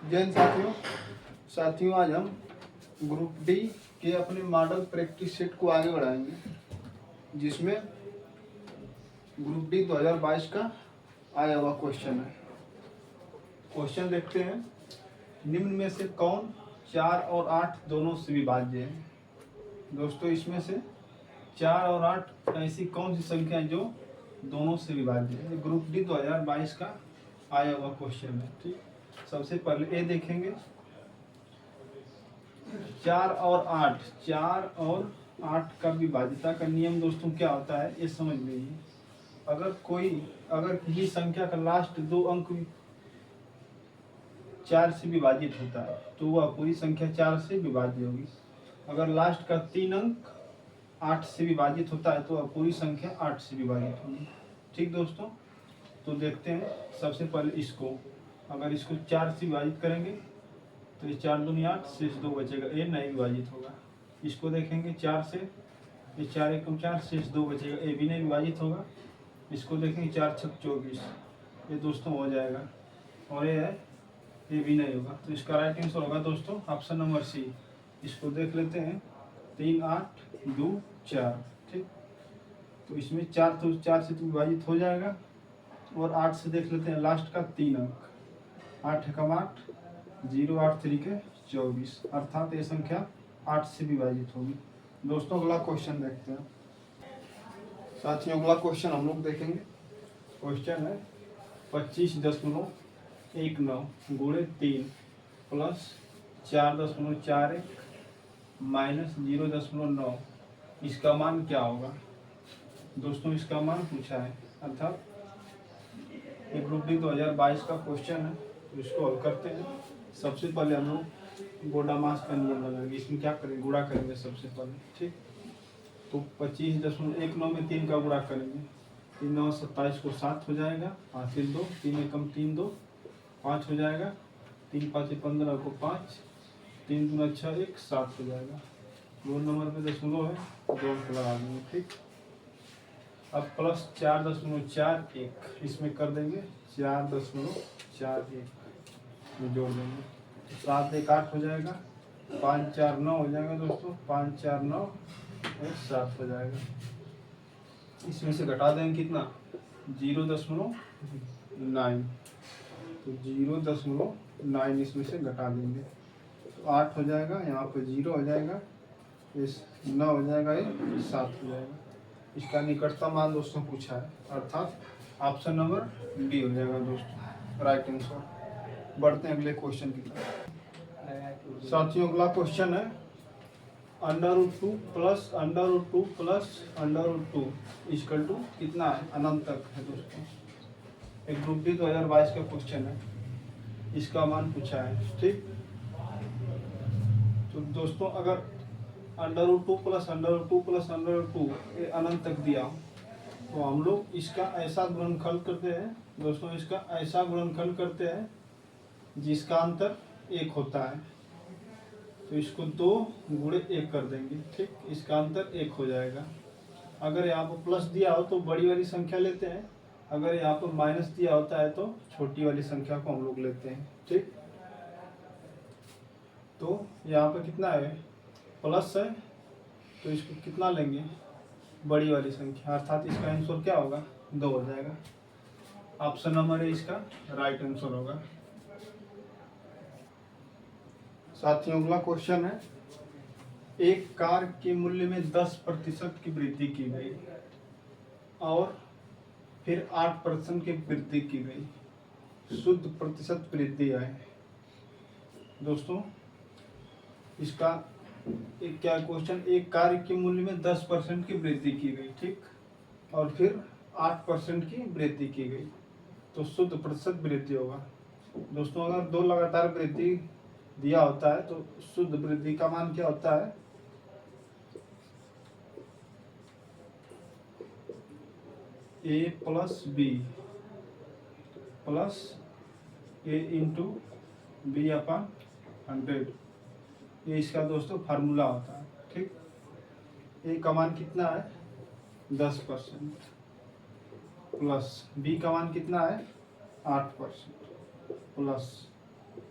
जैन साथियों आज हम ग्रुप डी के अपने मॉडल प्रैक्टिस सेट को आगे बढ़ाएंगे, जिसमें ग्रुप डी 2022 का आया हुआ क्वेश्चन है। क्वेश्चन देखते हैं। निम्न में से कौन 4 और 8 दोनों से विभाज्य है? दोस्तों, इसमें से 4 और 8 ऐसी कौन सी संख्या है जो दोनों से विभाज्य है? ग्रुप डी 2022 का आया हुआ क्वेश्चन है। ठीक, सबसे पहले ए देखेंगे। 4 और 8 का विभाज्यता का नियम दोस्तों क्या होता है, ये समझ लीजिए। अगर किसी संख्या का लास्ट 2 अंक 4 से विभाजित होता है तो वह पूरी संख्या 4 से विभाज्य होगी। अगर लास्ट का 3 अंक 8 से विभाजित होता है तो वह पूरी संख्या 8 से विभाजित होगी। ठीक दोस्तों, तो देखते हैं। सबसे पहले अगर इसको 4 से विभाजित करेंगे तो ये 4 दूनी 8, शेष 2 बचेगा, ये नहीं विभाजित होगा। इसको देखेंगे 4 से, ये 4 एकम 4, शेष 2 बचेगा, ये भी नहीं विभाजित होगा। इसको देखेंगे 4 छक 24, ये दोस्तों हो जाएगा, और ये है, ये भी नहीं होगा। तो इसका राइट आंसर होगा दोस्तों ऑप्शन नंबर सी। इसको देख लेते हैं, 3 8 2 4। ठीक, तो इसमें 4 से तो विभाजित हो जाएगा, और 8 से देख लेते हैं लास्ट का 3 अंक, 8 एकम 8 0 8 3 24, अर्थात ये संख्या 8 से विभाजित होगी। दोस्तों, अगला क्वेश्चन देखते हैं। साथियों, अगला क्वेश्चन हम लोग देखेंगे। क्वेश्चन है 25.19 गुणे 3 प्लस 4.41 माइनस 0.9, इसका मान क्या होगा? दोस्तों, इसका मान पूछा है, अर्थात ये ग्रुप डी 2022 का क्वेश्चन है। तो इसको हल करते हैं। सबसे पहले हम लोग गोडामास का नियम लगाएंगे। इसमें क्या करेंगे, गुणा करेंगे सबसे पहले। ठीक, तो 25.19 में 3 का गुणा करेंगे, 3 9 27 को 7 हो जाएगा, हासिल 2, 3 एकम 3 2 5 हो जाएगा, 3 5 15 को 5, 3 दूना 6 1 7 हो जाएगा। 2 नंबर पे दशमलव है, 2 लगा देंगे। ठीक, अब प्लस 4.41 इसमें कर देंगे, 4.41 में जोड़ देंगे, 7 1 8 हो जाएगा, 5 4 9 हो जाएगा दोस्तों, 5 4 9 और 7 हो जाएगा। इसमें से घटा देंगे कितना, 0.9, तो 0.9 इसमें से घटा देंगे तो 8 हो जाएगा, यहाँ पे 0 हो जाएगा, इस 9 हो जाएगा, ये 7 हो जाएगा। इसका निकटतम मान दोस्तों पूछा है, अर्थात ऑप्शन नंबर डी हो जाएगा दोस्तों राइट आंसर। बढ़ते हैं अगले क्वेश्चन की तरफ। साथियों, अगला क्वेश्चन है √2 प्लस √2 प्लस √2 इक्वल टू कितना है, अनंत तक है दोस्तों। एक ग्रुप डी 2022 का क्वेश्चन है, इसका मान पूछा है। ठीक, तो दोस्तों अगर √2 प्लस √2 प्लस √2 ये अनंत तक दिया तो हम लोग इसका ऐसा गुणनखंड करते हैं दोस्तों, इसका ऐसा गुणनखंड करते हैं जिसका अंतर 1 होता है। तो इसको 2 गुणे 1 कर देंगे। ठीक, इसका अंतर 1 हो जाएगा। अगर यहाँ पर प्लस दिया हो तो बड़ी वाली संख्या लेते हैं, अगर यहाँ पर माइनस दिया होता है तो छोटी वाली संख्या को हम लोग लेते हैं। ठीक, तो यहाँ पर कितना है, प्लस है, तो इसको कितना लेंगे, बड़ी वाली संख्या, अर्थात इसका आंसर क्या होगा, 2 हो जाएगा। ऑप्शन नंबर ए इसका राइट आंसर होगा। साथियों, अगला क्वेश्चन है एक कार के मूल्य में 10% की वृद्धि की गई और फिर 8% की वृद्धि की गई, शुद्ध प्रतिशत वृद्धि आए। दोस्तों, इसका एक क्या क्वेश्चन, एक कार के मूल्य में 10% की वृद्धि की गई, ठीक, और फिर 8% की वृद्धि की गई, तो शुद्ध प्रतिशत वृद्धि होगा। दोस्तों, अगर 2 लगातार वृद्धि दिया होता है तो शुद्ध वृद्धि का मान क्या होता है, a plus B plus a into B upon 100, ये इसका दोस्तों फार्मूला होता है। ठीक, ए का मान कितना है, 10% प्लस बी का मान कितना है, 8% प्लस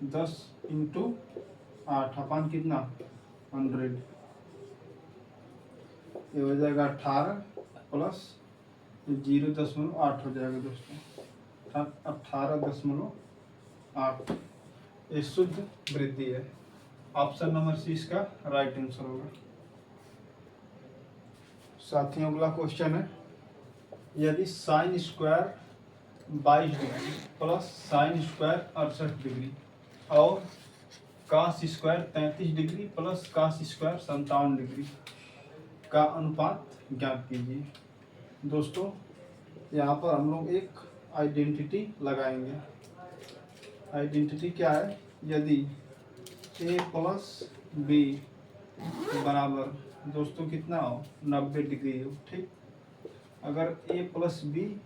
10 इंटू 8 अपान कितना 100, ये हो जाएगा 18 प्लस 0.8 हो जाएगा दोस्तों, 18.8। ये शुद्ध वृद्धि है। ऑप्शन नंबर सी इसका राइट आंसर होगा। साथियों अगला क्वेश्चन है, यदि sine square 22 degree plus sine square 68 degree और cos square 33 degree plus cos square 57 degree का अनुपात ज्ञात कीजिए। दोस्तों यहाँ पर हम लोग एक आइडेंटिटी लगाएंगे। आइडेंटिटी क्या है, यदि a प्लस बी बराबर दोस्तों कितना हो 90 डिग्री हो, ठीक। अगर a प्लस बी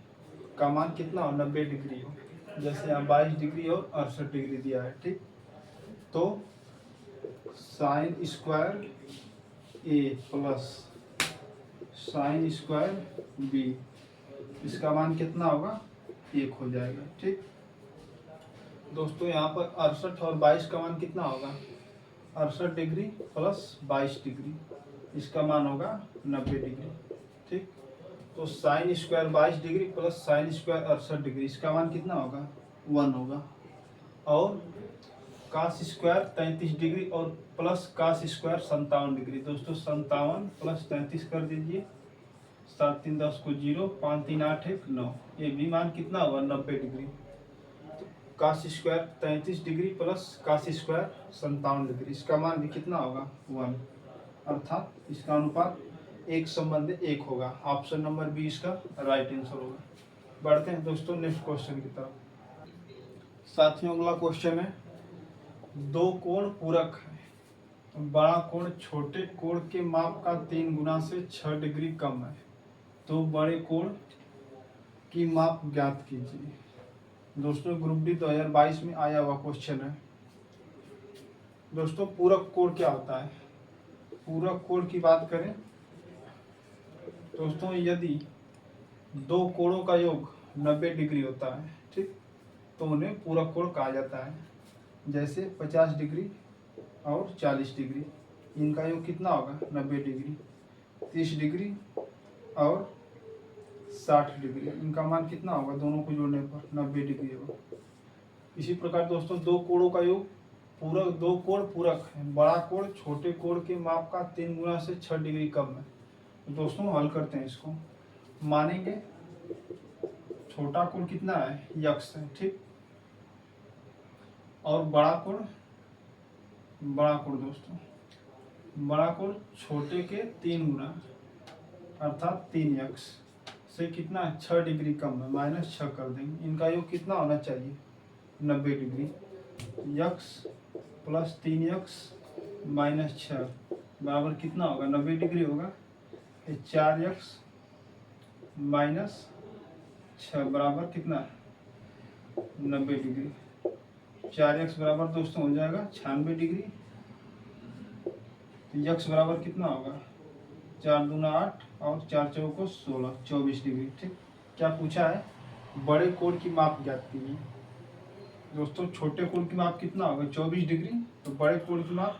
का मान कितना हो 90 डिग्री हो, जैसे यहाँ 22 डिग्री और 68 डिग्री दिया है, ठीक। तो sine square a plus sine square B, इसका मान कितना होगा 1 हो जाएगा, ठीक। दोस्तों यहाँ पर 68 और 22 का मान कितना होगा 68 डिग्री प्लस 22 डिग्री, इसका मान होगा 90 डिग्री, ठीक। तो sine square 22 degree plus sine square 68 degree, इसका मान कितना होगा 1 होगा। और कास स्क्वायर 33 डिग्री और प्लस कास स्क्वायर 57 डिग्री, दोस्तों 57 प्लस 33 कर दीजिए, 7 3 10 को 0, 5 3 8 1 9, ये भी मान कितना होगा 90 degree. Cos square 33 degree plus cos square 57 degree, इसका मान भी कितना होगा 1, अर्थात इसका अनुपात 1:1 होगा। ऑप्शन नंबर बी इसका राइट आंसर होगा। बढ़ते हैं दोस्तों नेक्स्ट क्वेश्चन की तरफ। साथियों अगला क्वेश्चन है, दो कोण पूरक है, बड़ा कोण छोटे कोण के माप का 3 गुना से 6 डिग्री कम है, तो बड़े कोण की माप ज्ञात कीजिए। दोस्तों ग्रुप डी 2022 में आया हुआ क्वेश्चन है। दोस्तों पूरक कोण क्या होता है, पूरक कोण की बात करें दोस्तों, यदि दो कोणों का योग 90 डिग्री होता है, ठीक, तो उन्हें पूरक कोण कहा जाता है। जैसे 50 डिग्री और 40 डिग्री, इनका योग कितना होगा 90 डिग्री। 30 डिग्री और 60 डिग्री, इनका मान कितना होगा दोनों को जोड़ने पर 90 डिग्री होगा। इसी प्रकार दोस्तों दो कोणों का योग पूरक, दो कोण पूरक है, बड़ा कोण छोटे कोण के माप का 3 गुना से 6 डिग्री कम है। तो दोस्तों हल करते हैं इसको, मानेंगे छोटा कोण कितना है यक्स है, ठीक, और बड़ा कोण दोस्तों बड़ा कोण छोटे के 3 गुना अर्थात 3x से कितना 6 डिग्री कम है, -6 कर देंगे। इनका योग कितना होना चाहिए 90 डिग्री। x प्लस 3x -6 बराबर कितना होगा 90 डिग्री होगा। 4x -6 बराबर कितना 90 डिग्री। 4x बराबर दोस्तों हो जाएगा 96 डिग्री। x बराबर कितना होगा 4 दूना 8 और 4 चौको 16, 24 डिग्री, ठीक। क्या पूछा है, बड़े कोण की माप ज्ञात कीजिए। दोस्तों छोटे कोण की माप कितना होगा 24 डिग्री, तो बड़े कोण की माप